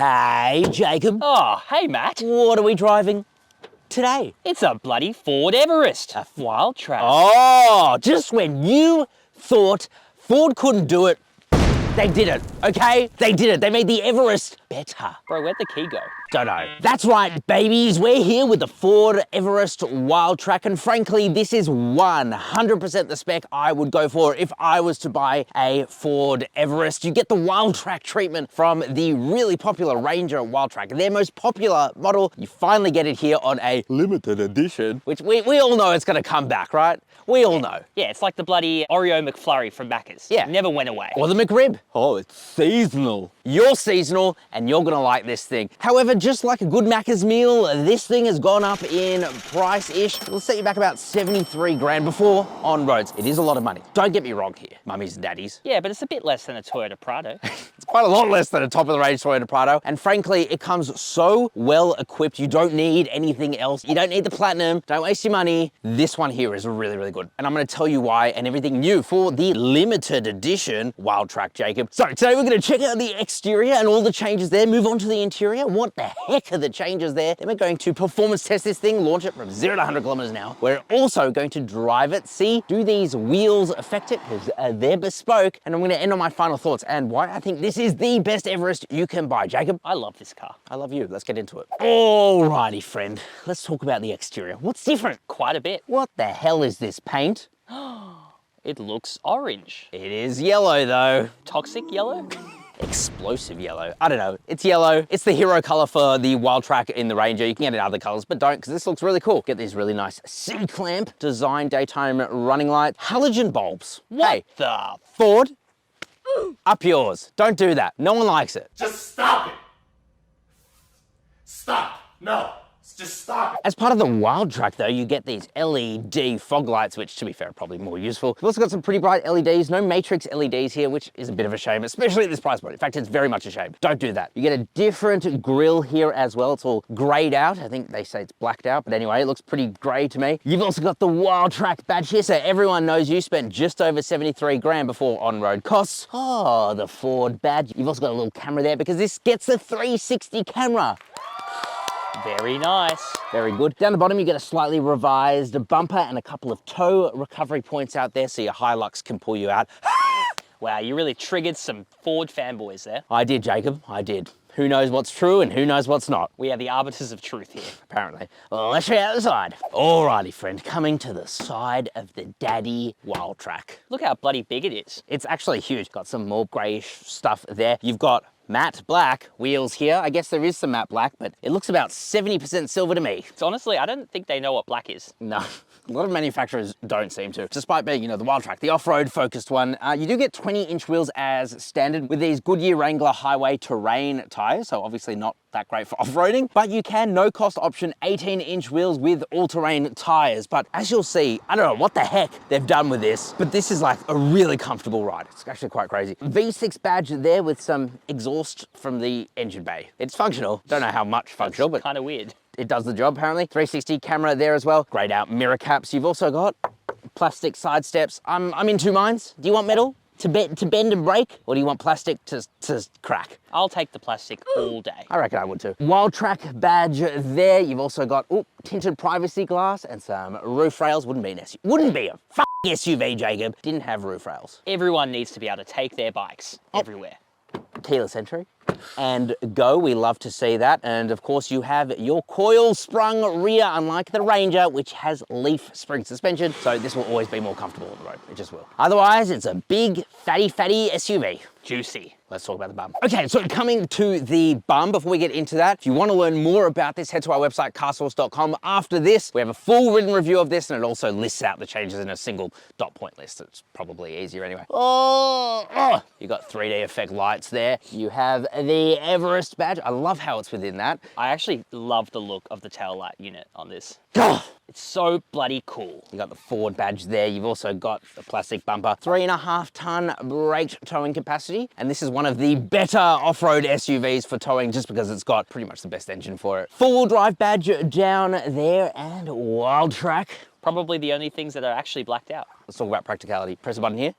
Hey, Jacob. Oh, hey, Matt. What are we driving today? It's a bloody Ford Everest, a Wildtrak. Oh, just when you thought Ford couldn't do it, they did it, okay? They did it. They made the Everest better. Bro, where'd the key go? Don't know. That's right, babies. We're here with the Ford Everest Wildtrak, and frankly, this is 100% the spec I would go for if I was to buy a Ford Everest. You get the Wildtrak treatment from the really popular Ranger Wildtrak, their most popular model. You finally get it here on a limited edition, which we all know it's gonna come back, right? We all know. Yeah, it's like the bloody Oreo McFlurry from Macca's. Yeah. Never went away. Or the McRib. Oh, it's seasonal. You're seasonal and you're gonna like this thing. However, just like a good Macca's meal, this thing has gone up in price-ish. It'll set you back about 73 grand before on roads. It is a lot of money. Don't get me wrong here, mummies and daddies. Yeah, but it's a bit less than a Toyota Prado. It's quite a lot less than a top-of-the-range Toyota Prado. And frankly, it comes so well equipped, you don't need anything else. You don't need the Platinum. Don't waste your money. This one here is really, really good. And I'm gonna tell you why and everything new for the limited edition Wildtrak, Jacob. So today we're gonna check out the exterior and all the changes there, move on to the interior. What the heck are the changes there? Then we're going to performance test this thing, launch it from 0 to 100 kilometers an hour. We're also going to drive it, see, do these wheels affect it? Because they're bespoke. And I'm gonna end on my final thoughts and why I think this is the best Everest you can buy. Jacob? I love this car. I love you. Let's get into it. Alrighty, friend. Let's talk about the exterior. What's different? Quite a bit. What the hell is this paint? It looks orange. It is yellow though. Toxic yellow? Explosive yellow. I don't know. It's yellow. It's the hero color for the Wildtrak in the Ranger. You can get it in other colors, but don't, because this looks really cool. Get these really nice C-clamp design daytime running lights. Halogen bulbs. What Hey, the? Ford, up yours. Don't do that. No one likes it. Just stop it. Stop. No. Just stop it. As part of the Wildtrak though, you get these LED fog lights, which to be fair, are probably more useful. You've also got some pretty bright LEDs, no matrix LEDs here, which is a bit of a shame, especially at this price point. In fact, it's very much a shame. Don't do that. You get a different grille here as well. It's all grayed out. I think they say it's blacked out, but anyway, it looks pretty gray to me. You've also got the Wildtrak badge here, so everyone knows you spent just over 73 grand before on-road costs. Oh, the Ford badge. You've also got a little camera there because this gets a 360 camera. Very nice. Very good. Down the bottom, you get a slightly revised bumper and a couple of tow recovery points out there so your Hilux can pull you out. Wow, you really triggered some Ford fanboys there. I did, Jacob, I did. Who knows what's true and who knows what's not? We are the arbiters of truth here. Apparently. Well, let's check out the side. Alrighty, friend, coming to the side of the daddy Wildtrak. Look how bloody big it is. It's actually huge. Got some more grayish stuff there. You've got matte black wheels here. I guess there is some matte black, but it looks about 70% silver to me. So honestly, I don't think they know what black is. No, a lot of manufacturers don't seem to. Despite being, you know, the Wildtrak, the off-road focused one, you do get 20-inch wheels as standard with these Goodyear Wrangler highway terrain tires, so obviously not that great for off-roading, but you can no-cost option 18-inch wheels with all-terrain tires. But as you'll see, I don't know what the heck they've done with this, but this is like a really comfortable ride. It's actually quite crazy. V6 badge there with some exhaust from the engine bay. It's functional. Don't know how much functional, but Kind of weird. it does the job apparently. 360 camera there as well. Grayed out mirror caps. You've also got plastic side steps. I'm in two minds. Do you want metal to bend and break, or do you want plastic to crack? I'll take the plastic all day. I reckon I would too. Wildtrak badge there. You've also got tinted privacy glass and some roof rails. Wouldn't be an SUV. Wouldn't be a SUV, Jacob. Didn't have roof rails. Everyone needs to be able to take their bikes everywhere. Keyless entry and go. We love to see that. And of course you have your coil sprung rear, unlike the Ranger, which has leaf spring suspension. So this will always be more comfortable on the road. It just will. Otherwise, it's a big fatty SUV. Juicy. Let's talk about the bum. Okay, so coming to the bum, before we get into that, if you want to learn more about this, head to our website, carsauce.com. After this, we have a full written review of this, and it also lists out the changes in a single dot point list. It's probably easier anyway. You got 3D effect lights there. You have the Everest badge. I love how it's within that. I actually love the look of the tail light unit on this. Oh, It's so bloody cool. you got the Ford badge there. You've also got the plastic bumper, 3.5 ton braked towing capacity. And this is one of the better off-road SUVs for towing just because it's got pretty much the best engine for it. Four-wheel drive badge down there and Wildtrak. Probably the only things that are actually blacked out. Let's talk about practicality. Press a button here.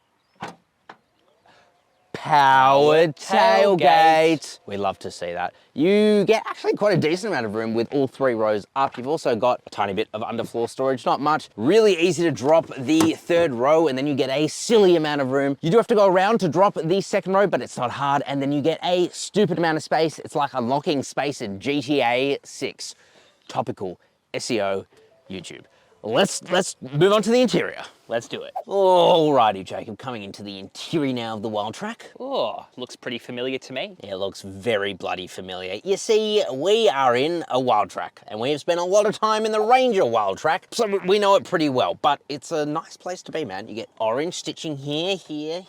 powered tailgate. tailgate. We love to see that. You get actually quite a decent amount of room with all 3 rows up. You've also got a tiny bit of underfloor storage, not much. Really easy to drop the 3rd row, and then you get a silly amount of room. You do have to go around to drop the 2nd row, but it's not hard. And then you get a stupid amount of space. It's like unlocking space in GTA 6. Topical SEO YouTube. Let's move on to the interior. Let's do it. Alrighty, Jacob, coming into the interior now of the Wildtrak. Oh, looks pretty familiar to me. It looks very bloody familiar. You see, we are in a Wildtrak, and we have spent a lot of time in the Ranger Wildtrak, so we know it pretty well, but it's a nice place to be, man. You get orange stitching here, here,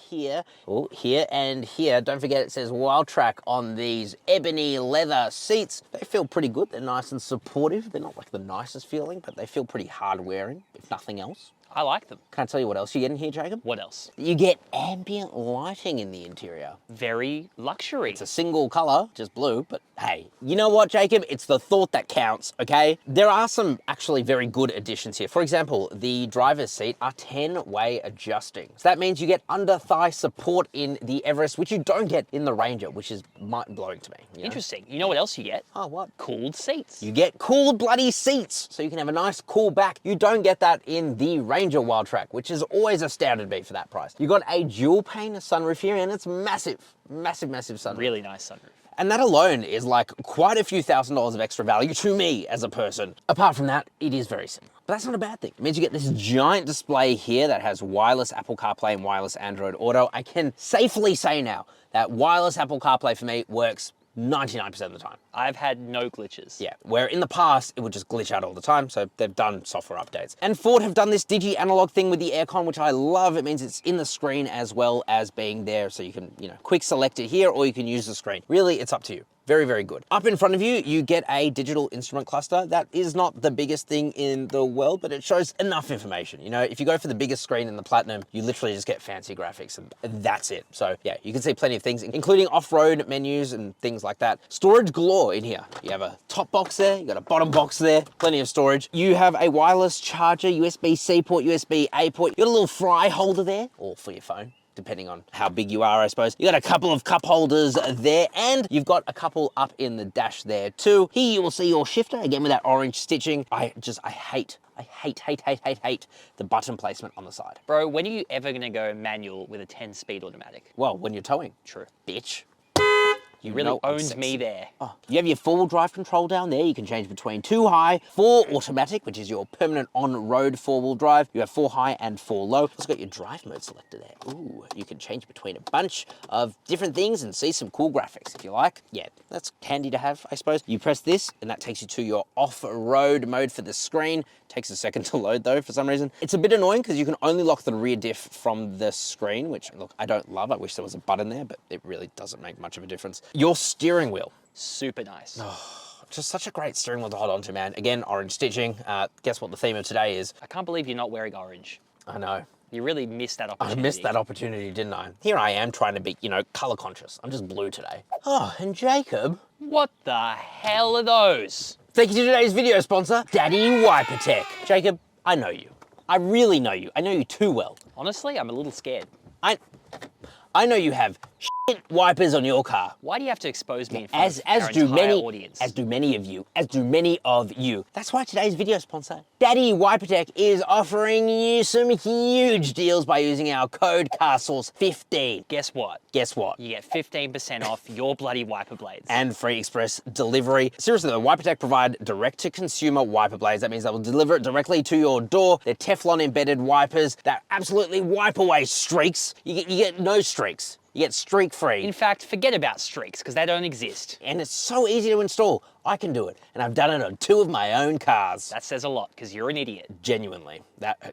oh, here, and here. Don't forget it says Wildtrak on these ebony leather seats. They feel pretty good. They're nice and supportive. They're not like the nicest feeling, but they feel pretty hard wearing, if nothing else. I like them. Can I tell you what else you get in here, Jacob? What else? You get ambient lighting in the interior. Very luxury. It's a single color, just blue, but hey, you know what, Jacob? It's the thought that counts, okay? There are some actually very good additions here. For example, the driver's seat are 10-way adjusting. So that means you get under thigh support in the Everest, which you don't get in the Ranger, which is mind-blowing to me. You know? Interesting. You know what else you get? Oh, what? Cooled seats. You get cooled bloody seats, so you can have a nice cool back. You don't get that in the Ranger Wildtrak, which has always astounded me for that price. You got a dual pane sunroof here, and it's massive, massive, massive sunroof. Really nice sunroof. And that alone is like quite a few $1,000s of extra value to me as a person. Apart from that, it is very simple. But that's not a bad thing. It means you get this giant display here that has wireless Apple CarPlay and wireless Android Auto. I can safely say now that wireless Apple CarPlay for me works 99% of the time. I've had no glitches. Yeah, where in the past, it would just glitch out all the time, so they've done software updates. And Ford have done this digi-analog thing with the aircon, which I love. It means it's in the screen as well as being there, so you can, quick select it here, or you can use the screen. Really, it's up to you. Very, very good. Up in front of you, you get a digital instrument cluster. That is not the biggest thing in the world, but it shows enough information. If you go for the biggest screen in the Platinum, you literally just get fancy graphics, and that's it. So yeah, you can see plenty of things, including off-road menus and things like that. Storage galore in here. You have a top box there, you got a bottom box there, plenty of storage. You have a wireless charger, USB-C port, USB-A port. You got a little fry holder there, or for your phone, depending on how big you are, I suppose. You got a couple of cup holders there, and you've got a couple up in the dash there too. Here you will see your shifter, again with that orange stitching. I hate the button placement on the side. Bro, when are you ever gonna go manual with a 10-speed automatic? Well, when you're towing. True. Bitch. You really owned me there. Oh, you have your 4-wheel drive control down there. You can change between 2 high, 4 automatic, which is your permanent on-road 4-wheel drive. You have 4 high and 4 low. It's got your drive mode selector there. Ooh, you can change between a bunch of different things and see some cool graphics if you like. Yeah, that's handy to have, I suppose. You press this and that takes you to your off-road mode for the screen. Takes a second to load though for some reason. It's a bit annoying because you can only lock the rear diff from the screen, which look, I don't love. I wish there was a button there, but it really doesn't make much of a difference. Your steering wheel. Super nice. Just such a great steering wheel to hold on to, man. Again, orange stitching. Guess what the theme of today is? I can't believe you're not wearing orange. I know. You really missed that opportunity. I missed that opportunity, didn't I? Here I am trying to be, color conscious. I'm just blue today. Oh, and Jacob. What the hell are those? Thank you to today's video sponsor, Daddy WIPERTECH. Jacob, I know you. I really know you. I know you too well. Honestly, I'm a little scared. I know you have shit wipers on your car. Why do you have to expose me in front of As our do entire many audience? As do many of you. That's why today's video sponsor, Daddy WIPERTECH, is offering you some huge deals by using our code CarSauce15. Guess what? Guess what? You get 15% off your bloody wiper blades. And free express delivery. Seriously though, WIPERTECH provide direct-to-consumer wiper blades. That means they will deliver it directly to your door. They're Teflon-embedded wipers that absolutely wipe away streaks. You get no streaks. You get streak-free. In fact, forget about streaks, because they don't exist. And it's so easy to install. I can do it. And I've done it on 2 of my own cars. That says a lot, because you're an idiot. Genuinely.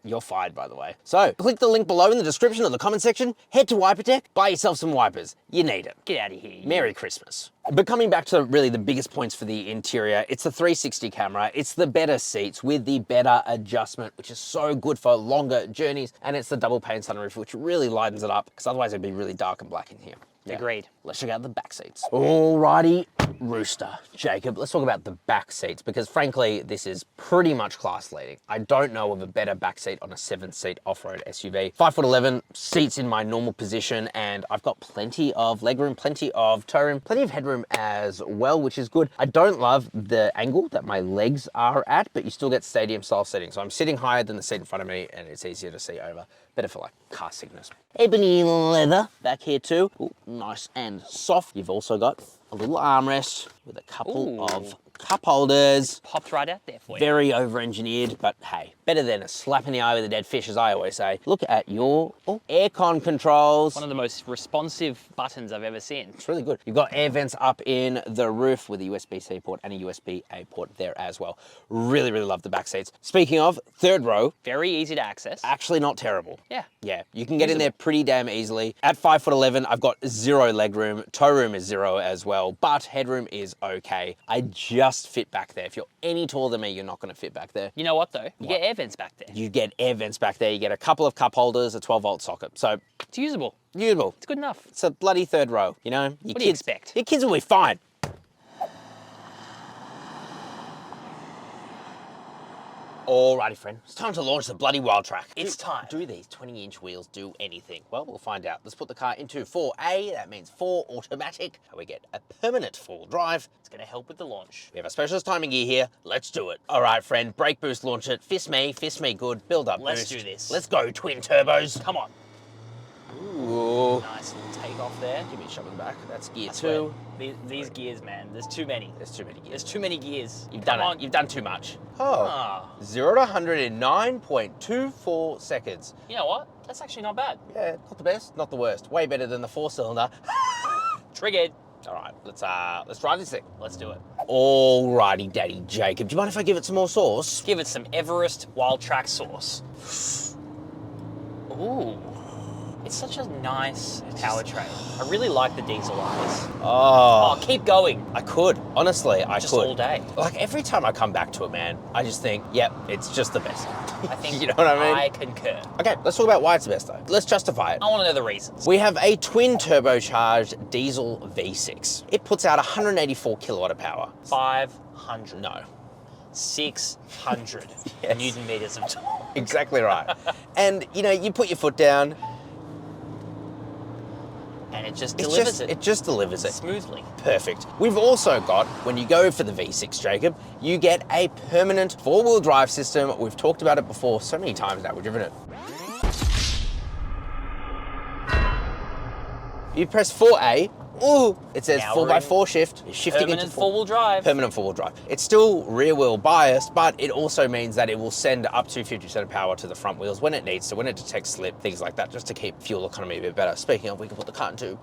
You're fired, by the way. So, click the link below in the description or the comment section, head to WIPERTECH, buy yourself some wipers. You need it. Get out of here. Merry Christmas. But coming back to really the biggest points for the interior, it's the 360 camera, it's the better seats with the better adjustment, which is so good for longer journeys, and it's the double pane sunroof, which really lightens it up, because otherwise it'd be really dark and black in here. Agreed. Let's check out the back seats. Alrighty, Rooster. Jacob, let's talk about the back seats because frankly, this is pretty much class leading. I don't know of a better back seat on a 7-seat off-road SUV. 5'11", seats in my normal position, and I've got plenty of legroom, plenty of toe room, plenty of headroom as well, which is good. I don't love the angle that my legs are at, but you still get stadium style seating. So I'm sitting higher than the seat in front of me and it's easier to see over. Better for like car sickness. Ebony leather back here too. Ooh, nice and soft. You've also got a little armrest with a couple of cup holders. Popped right out there for you. Very over-engineered, but hey, better than a slap in the eye with a dead fish, as I always say. Look at your aircon controls. One of the most responsive buttons I've ever seen. It's really good. You've got air vents up in the roof with a USB-C port and a USB-A port there as well. Really, really love the back seats. Speaking of, third row. Very easy to access. Actually not terrible. Yeah. Yeah, you can get in there pretty damn easily. At 5'11", I've got 0 leg room. Toe room is 0 as well, but headroom is okay. I just fit back there. If you're any taller than me, you're not gonna fit back there. You know what though? You get air vents back there. You get air vents back there. You get a couple of cup holders, a 12-volt socket. So It's usable. usable. It's good enough. It's a bloody third row, you know? What do you expect? Your kids will be fine. Alrighty, friend. It's time to launch the bloody Wildtrak. It's time. Do these 20-inch wheels do anything? Well, we'll find out. Let's put the car into 4A. That means 4 automatic. And we get a permanent 4-wheel drive. It's going to help with the launch. We have a specialist timing gear here. Let's do it. All right, friend. Brake boost, launch it. Fist me good. Build up Let's boost. do this. Let's go, twin turbos. Come on. Ooh. Nice little take off there. Give me a shove in the back. That's gear I swear, 2. These gears, man, there's too many. There's too many gears. There's too many gears. You've Come done on. it. You've done too much. Ah. 0 to 100 in 9.24 seconds. You know what? That's actually not bad. Yeah, not the best, not the worst. Way better than the 4-cylinder. Triggered. All right, let's try this thing. Let's do it. Alrighty, Daddy Jacob. Do you mind if I give it some more sauce? Give it some Everest Wildtrak sauce. Ooh. It's such a nice powertrain. I really like the diesel on this. Oh, Oh, keep going. I could. Honestly, I Just could. all day. Like every time I come back to it, man, I just think, yep, it's just the best. I think You know what I mean? I concur. Okay, let's talk about why it's the best though. Let's justify it. I want to know the reasons. We have a twin turbocharged diesel V6. It puts out 184 kilowatt of power. 500. No. 600 Yes. Newton meters of torque. Exactly right. And you know, you put your foot down, And it just delivers it it just delivers it. smoothly. Perfect. We've also got, when you go for the V6, Jacob, you get a permanent 4-wheel drive system. We've talked about it before so many times now. We've driven it. You press 4A. Ooh, it says Now 4x4 shift. You're shifting Permanent into 4. 4-wheel drive. Permanent 4-wheel drive. It's still rear wheel biased, but it also means that it will send up to 50% of power to the front wheels when it needs to, when it detects slip, things like that, just to keep fuel economy a bit better. Speaking of, we can put the car into,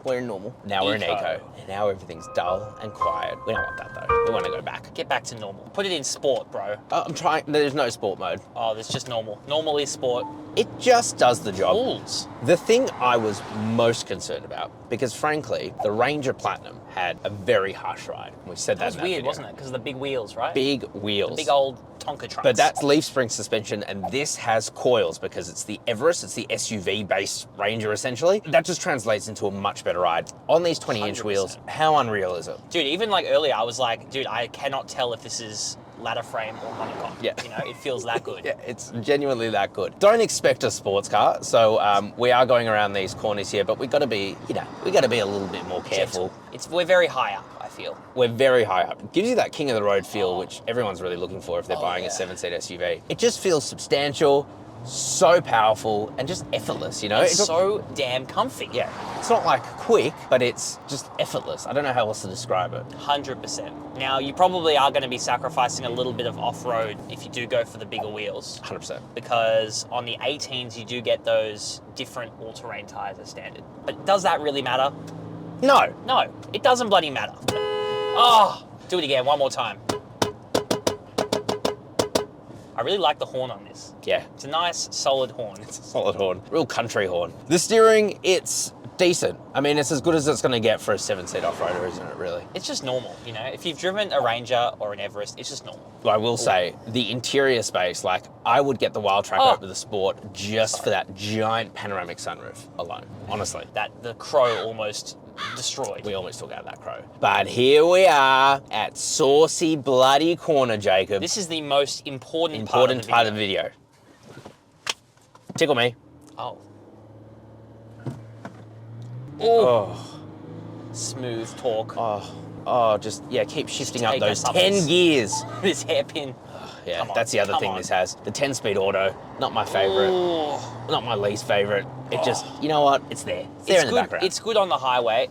we're in normal. Now we're in Eco. eco. And now everything's dull and quiet. We don't want that though. We want to go back. Get back to normal. Put it in sport, bro. I'm trying, there's no sport mode. Oh, there's just normal. Normal is sport. It just does the job. Rules. The thing I was most concerned about, because frankly, the Ranger Platinum had a very harsh ride. We said That was in weird, video. wasn't it? Because of the big wheels, right? Big wheels. Big old Tonka trucks. But that's leaf spring suspension, and this has coils because it's the Everest, it's the SUV-based Ranger, essentially. That just translates into a much better ride. On these 20-inch 100%. wheels, how unreal is it? Dude, even like earlier, I was like, dude, I cannot tell if this is ladder frame or monocoque. Yeah. You know, it feels that good. Yeah, it's genuinely that good. Don't expect a sports car, so we are going around these corners here, but we got to be, you know, we got to be a little bit more careful. We're very high up, I feel. We're very high up. It gives you that king of the road feel, which everyone's really looking for if they're buying a 7-seat SUV. It just feels substantial, so powerful, and just effortless, you know? It's so damn comfy. Yeah, it's not like quick, but it's just effortless. I don't know how else to describe it. 100%. Now, you probably are going to be sacrificing a little bit of off-road if you do go for the bigger wheels. 100%. Because on the 18s, you do get those different all-terrain tires as standard. But does that really matter? No. No, it doesn't bloody matter. Oh, do it again, one more time. I really like the horn on this. Yeah. It's a nice, solid horn. Solid horn. Real country horn. The steering, it's decent. I mean, it's as good as it's going to get for a 7-seat off-roader, isn't it, really? It's just normal, you know? If you've driven a Ranger or an Everest, it's just normal. I will say, the interior space, like, I would get the Wildtrak over the Sport just for that giant panoramic sunroof alone, honestly. That the Crow almost destroyed. We almost took out that Crow. But here we are at Saucy Bloody Corner, Jacob. This is the most important part of the video. video. Tickle me. Oh. Oh. Smooth torque. Oh, just, yeah, keep shifting up take those us up 10 this- gears. This hairpin. Yeah, Come on, that's the other come thing on. this has. The 10-speed auto, not my favorite, Ooh. not my least favorite. It just, you know what? It's there. It's there in the good. background. It's good on the highway.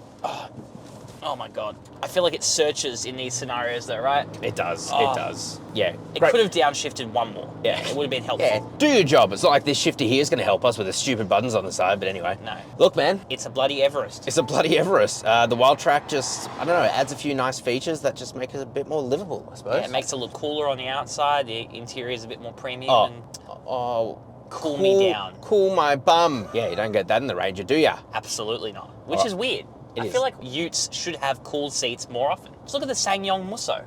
Oh my God. I feel like it searches in these scenarios though, right? It does. Oh. It does. Yeah. It great. could have downshifted one more. Yeah. It would have been helpful. Yeah. Do your job. It's not like this shifter here is going to help us with the stupid buttons on the side, but anyway. No. Look, man. It's a bloody Everest. It's a bloody Everest. The Wildtrak just, I don't know, adds a few nice features that just make it a bit more livable, I suppose. Yeah, it makes it look cooler on the outside. The interior is a bit more premium. Oh. And Oh. Cool me down. Cool my bum. Yeah, you don't get that in the Ranger, do ya? absolutely not. Which is weird. I is. feel like Utes should have cooled seats more often. Just look at the SsangYong Musso.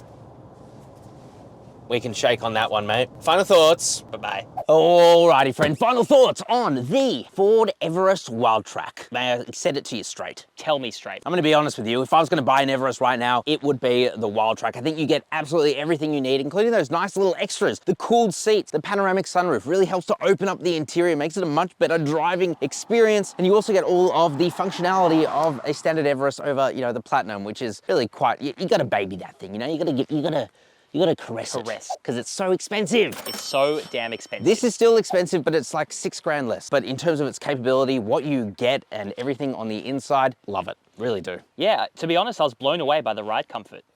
We can shake on that one, mate. Final thoughts. Bye-bye. Alrighty, friend. Final thoughts on the Ford Everest Wildtrak. May I set it to you straight? Tell me straight. I'm going to be honest with you. If I was going to buy an Everest right now, it would be the Wildtrak. I think you get absolutely everything you need, including those nice little extras. The cooled seats, the panoramic sunroof really helps to open up the interior, makes it a much better driving experience. And you also get all of the functionality of a standard Everest over, you know, the Platinum, which is really quite, you got to baby that thing, you know, you got to caress it because it's so expensive. It's so damn expensive. This is still expensive, but it's like $6,000 less. But in terms of its capability, what you get and everything on the inside, love it, really do. Yeah, to be honest, I was blown away by the ride comfort.